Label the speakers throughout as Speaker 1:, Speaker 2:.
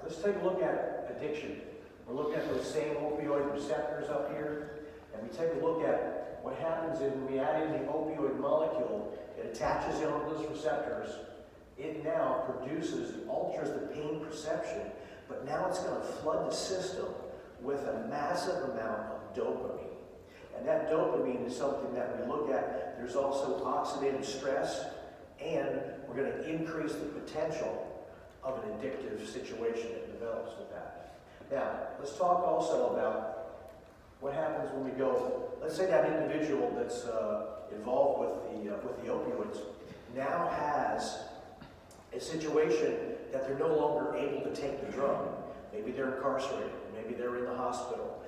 Speaker 1: let's take a look at addiction. We're looking at those same opioid receptors up here, and we take a look at what happens when we add in the opioid molecule. It attaches onto those receptors. It now alters the pain perception, but now it's going to flood the system with a massive amount of dopamine. And that dopamine is something that we look at. There's also oxidative stress, and we're going to increase the potential of an addictive situation that develops with that. Now, let's talk also about what happens when we go, let's say that individual that's involved with the opioids now has a situation that they're no longer able to take the drug. Maybe they're incarcerated, maybe they're in the hospital,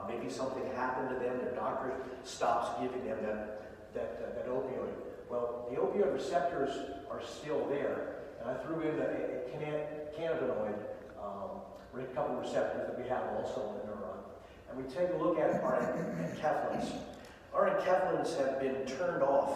Speaker 1: maybe something happened to them, their doctor stops giving them that opioid. Well, the opioid receptors are still there, and I threw in a cannabinoid, a couple of receptors that we have also in the neuron. And we take a look at our enkephalins. Our enkephalins have been turned off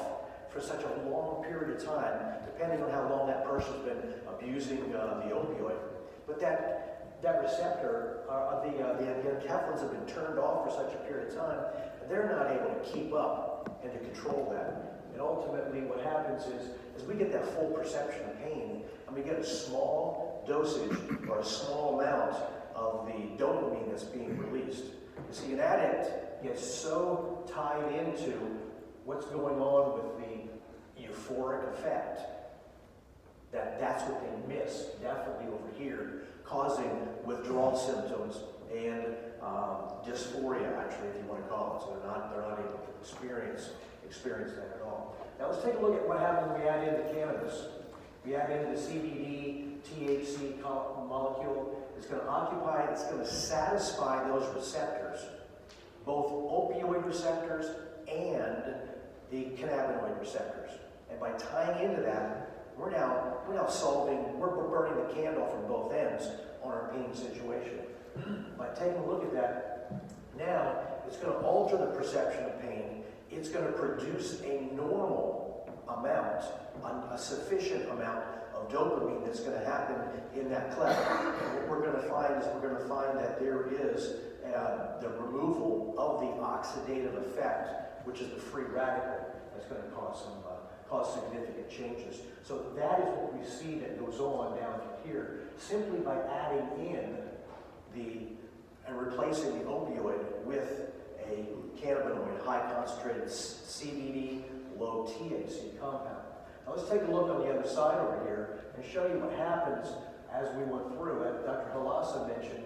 Speaker 1: for such a long period of time, depending on how long that person's been abusing the opioid. But that receptor, the enkephalins have been turned off for such a period of time, and they're not able to keep up and to control that. And ultimately what happens is we get that full perception of pain, and we get a small dosage or a small amount of the dopamine that's being released. You see, an addict gets so tied into what's going on with the euphoric effect that's what they miss, definitely over here, causing withdrawal symptoms and dysphoria, actually, if you want to call it. So they're not able to experience that at all. Now let's take a look at what happens when we add in the cannabis. We add in the CBD, THC molecule. It's going to satisfy those receptors, both opioid receptors and the cannabinoid receptors. And by tying into that, we're now we're burning the candle from both ends on our pain situation. By taking a look at that, now it's going to alter the perception of pain. It's going to produce a normal amount, a sufficient amount of dopamine that's going to happen in that cleft. And what we're going to find that there is the removal of the oxidative effect, which is the free radical, that's going to cause significant changes. So that is what we see that goes on down here, simply by adding in and replacing the opioid with a cannabinoid, high concentrated CBD, low THC compound. Now let's take a look on the other side over here and show you what happens as we went through. As Dr. Halassa mentioned,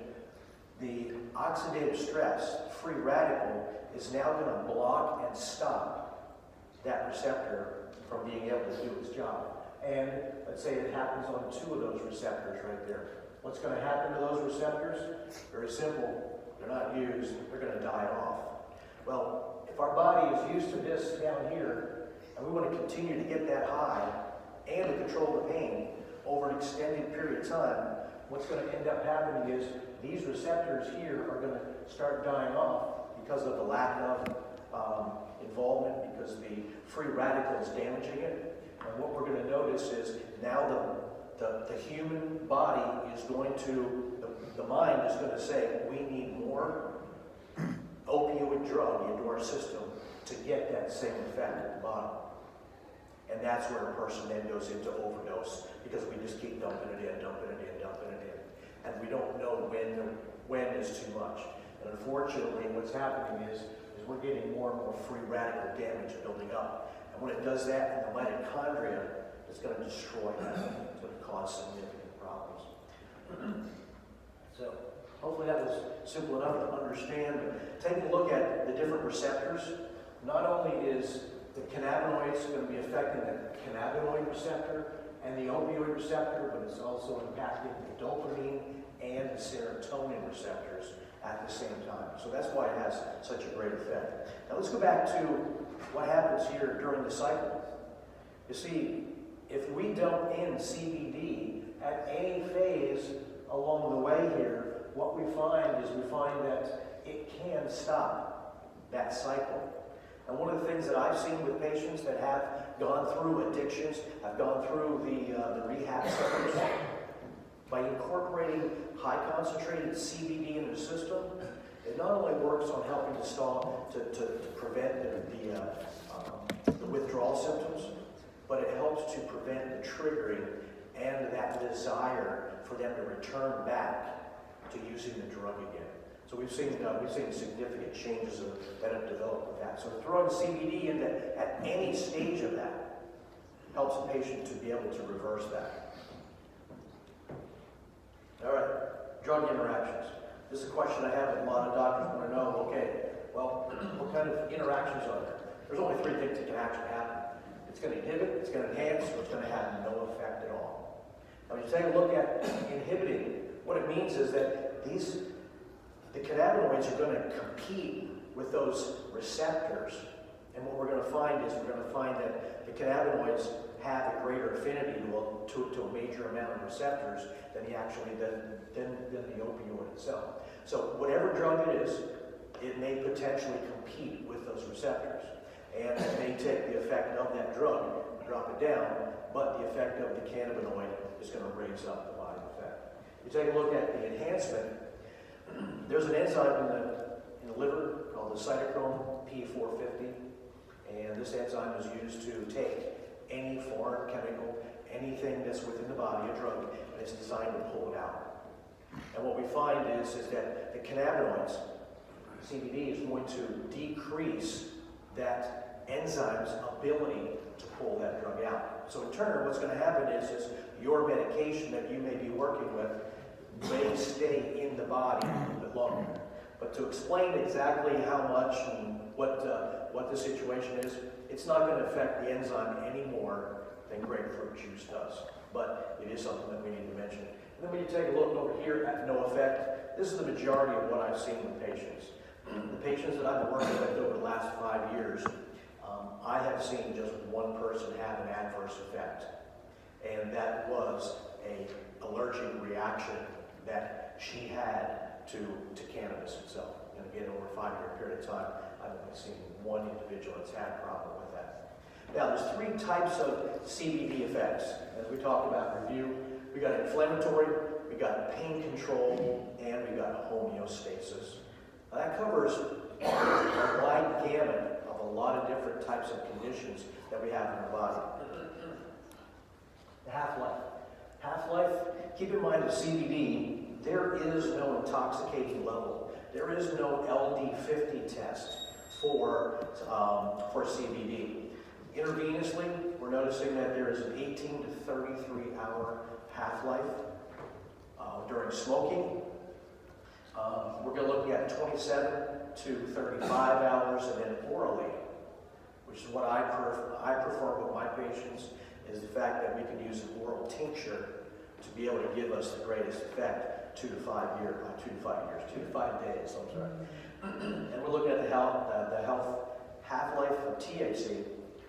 Speaker 1: the oxidative stress, free radical, is now going to block and stop that receptor from being able to do its job. And let's say it happens on 2 of those receptors right there. What's going to happen to those receptors? Very simple. They're not used. They're going to die off. Well, if our body is used to this down here, and we want to continue to get that high and to control the pain over an extended period of time, what's going to end up happening is these receptors here are going to start dying off because of the lack of involvement, because the free radical is damaging it. And what we're going to notice is now the human body is going to, the mind is going to say, we need more opioid drug into our system to get that same effect at the bottom. And that's where a person then goes into overdose, because we just keep dumping it in. And we don't know when is too much. And unfortunately, what's happening is we're getting more and more free radical damage building up. And when it does that in the mitochondria, it's going to destroy that. It's going to cause significant problems. So hopefully that was simple enough to understand. But taking a look at the different receptors, not only is the cannabinoids going to be affecting the cannabinoid receptor and the opioid receptor, but it's also impacting the dopamine and the serotonin receptors at the same time. So that's why it has such a great effect. Now let's go back to what happens here during the cycle. You see, if we dump in CBD at any phase along the way here, what we find that it can stop that cycle. And one of the things that I've seen with patients that have gone through addictions, have gone through the rehab centers, by incorporating high concentrated CBD in the system, it not only works on helping to stop, to prevent the withdrawal symptoms, but it helps to prevent the triggering and that desire for them to return back to using the drug again. So we've seen significant changes that have developed with that. So throwing CBD into at any stage of that helps the patient to be able to reverse that. All right, drug interactions. This is a question I have, and a lot of doctors want to know, okay, well, what kind of interactions are there? There's only three things that can actually happen. It's going to inhibit, it's going to enhance, or it's going to have no effect at all. Now, when you take a look at inhibiting, what it means is that the cannabinoids are going to compete with those receptors. And what we're going to find is that the cannabinoids have a greater affinity to a major amount of receptors than the opioid itself. So whatever drug it is, it may potentially compete with those receptors. And it may take the effect of that drug, drop it down, but the effect of the cannabinoid is going to raise up the body effect. You take a look at the enhancement. There's an enzyme in the liver called the cytochrome P450, and this enzyme is used to take any foreign chemical, anything that's within the body, a drug, and it's designed to pull it out. And what we find is that the cannabinoids, CBD, is going to decrease that enzyme's ability to pull that drug out. So in turn, what's going to happen is your medication that you may be working with may stay in the body a little bit longer. But to explain exactly how much and what the situation is, it's not going to affect the enzyme any more than grapefruit juice does. But it is something that we need to mention. And then when you take a look over here at no effect, this is the majority of what I've seen with patients. The patients that I've been working with over the last 5 years, I have seen just one person have an adverse effect. And that was an allergic reaction that she had to cannabis itself. And again, over a 5-year period of time, I've only seen one individual that's had a problem with that. Now, there's 3 types of CBD effects. As we talked about review, we got inflammatory, we got pain control, and we got homeostasis. Now, that covers a wide gamut of a lot of different types of conditions that we have in our body. The half-life. Half-life, keep in mind that CBD, there is no intoxicating level. There is no LD50 test for CBD. Intravenously, we're noticing that there is an 18 to 33 hour half-life. During smoking, we're going to look at 27 to 35 hours, and then orally, which is what I prefer with my patients, is the fact that we can use an oral tincture to be able to give us the greatest effect 2 to 5 days, I'm sorry. And we're looking at the health half-life of THC.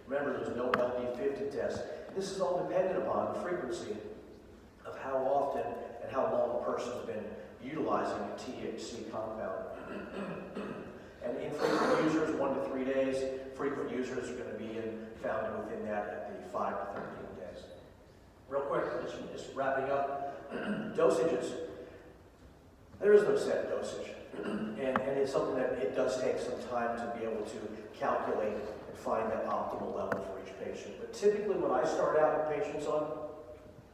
Speaker 1: Remember, there's no LD50 test. This is all dependent upon the frequency of how often and how long a person's been utilizing a THC compound. And infrequent users, 1 to 3 days. Frequent users are going to be found within that at the 5 to 13 days. Real quick, just wrapping up, dosages. There is no set dosage. And it's something that it does take some time to be able to calculate and find that optimal level for each patient. But typically what I start out with patients on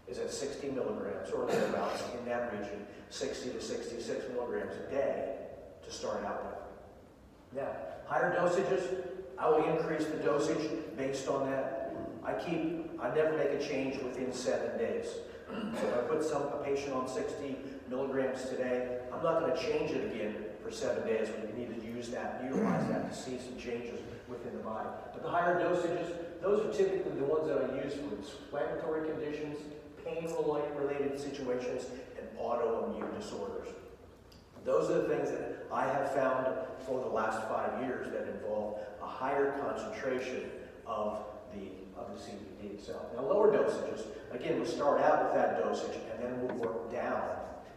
Speaker 1: is at 60 milligrams or thereabouts in that region, 60 to 66 milligrams a day to start out with. Now, higher dosages, I will increase the dosage based on that. I never make a change within 7 days. So if I put a patient on 60 milligrams today, I'm not going to change it again for 7 days. We need to utilize that to see some changes within the body. But the higher dosages, those are typically the ones that I use for inflammatory conditions, pain-related situations, and autoimmune disorders. Those are the things that I have found for the last 5 years that involve a higher concentration of the CBD itself. Now, lower dosages, again, we'll start out with that dosage and then we'll work down.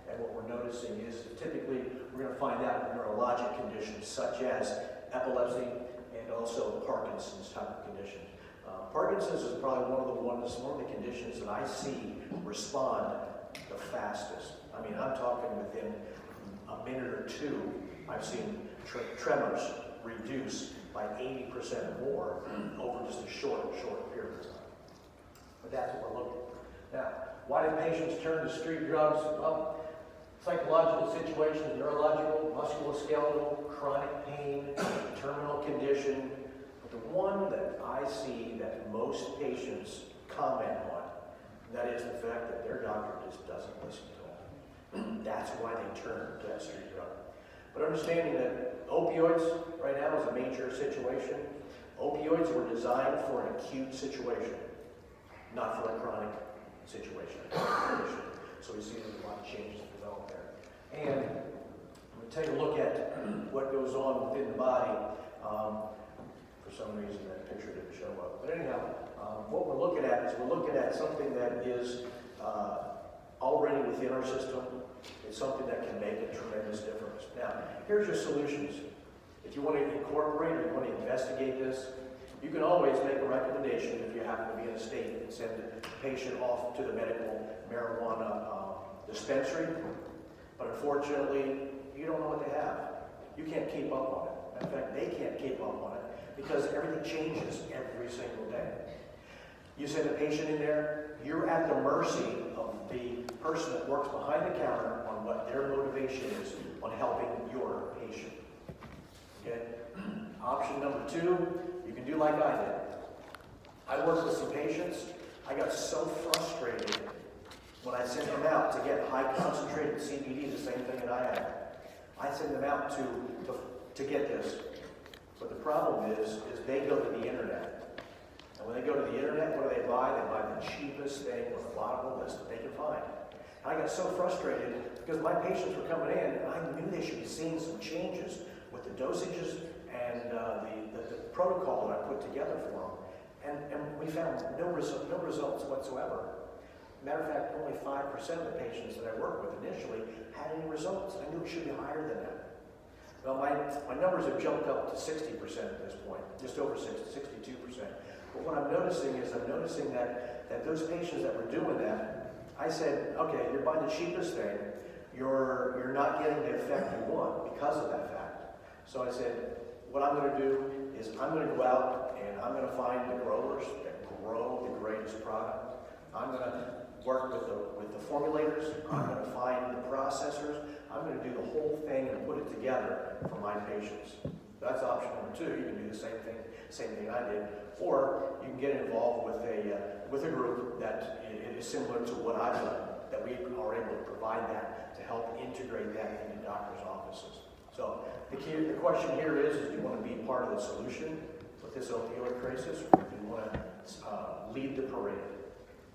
Speaker 1: And what we're noticing is typically we're going to find out neurologic conditions such as epilepsy and also Parkinson's type of condition. Parkinson's is probably one of the conditions that I see respond the fastest. I mean, I'm talking within a minute or two, I've seen tremors reduce by 80% more over just a short period of time. But that's what we're looking for. Now, why do patients turn to street drugs? Well, psychological situations, neurological, musculoskeletal, chronic pain, terminal condition. But the one that I see that most patients comment on, that is the fact that their doctor just doesn't listen to them. That's why they turn to that street drug. But understanding that opioids right now is a major situation. Opioids were designed for an acute situation, not for a chronic situation. So we see there's a lot of changes develop there. And we'll take a look at what goes on within the body. For some reason that picture didn't show up. But anyhow, what we're looking at is we're looking at something that is already within our system. It's something that can make a tremendous difference. Now, here's your solutions. If you want to incorporate or you want to investigate this, you can always make a recommendation if you happen to be in a state and send the patient off to the medical marijuana dispensary. But unfortunately, you don't know what they have. You can't keep up on it. In fact, they can't keep up on it because everything changes every single day. You send a patient in there, you're at the mercy of the person that works behind the counter on what their motivation is on helping your patient. Okay? Option number two, you can do like I did. I worked with some patients. I got so frustrated when I sent them out to get high concentrated CBD, the same thing that I had. I send them out to get this. But the problem is they go to the internet. And when they go to the internet, what do they buy? They buy the cheapest thing with a lot of the list that they can find. And I got so frustrated because my patients were coming in and I knew they should be seeing some changes with the dosages and the protocol that I put together for them. And we found no results whatsoever. Matter of fact, only 5% of the patients that I worked with initially had any results. I knew it should be higher than that. Well, my numbers have jumped up to 60% at this point, just over 62%. But what I'm noticing is that those patients that were doing that, I said, okay, you're buying the cheapest thing. You're not getting the effect you want because of that fact. So I said, what I'm going to do is I'm going to go out and I'm going to find the growers that grow the greatest product. I'm going to work with the formulators. I'm going to find the processors. I'm going to do the whole thing and put it together for my patients. That's option number two. You can do the same thing I did, or you can get involved with a group that is similar to what I've done. That we are able to provide that to help integrate that into doctors' offices. So the question here is do you want to be part of the solution with this opioid crisis, or do you want to lead the parade?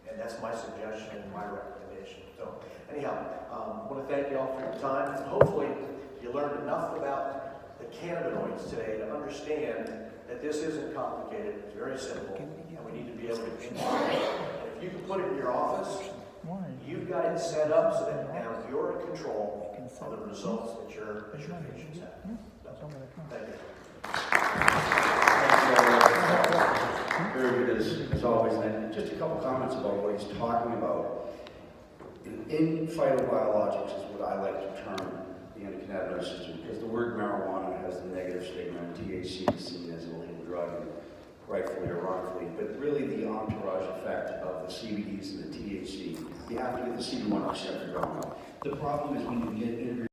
Speaker 1: And that's my suggestion and my recommendation. So anyhow, I want to thank you all for your time. And hopefully you learned enough about the cannabinoids today to understand that this isn't complicated. It's very simple. And we need to be able to integrate it. And if you can put it in your office, you've got it set up so that now you're in control of the results that your patients have. So, thank you.
Speaker 2: Very good as always. And just a couple comments about what he's talking about. In phytobiologics is what I like to term the endocannabinoid system, because the word marijuana has the negative stigma, and THC is seen as an illegal drug, rightfully or wrongfully. But really the entourage effect of the CBDs and the THC, you have to get the CB1 receptor going. The problem is when you get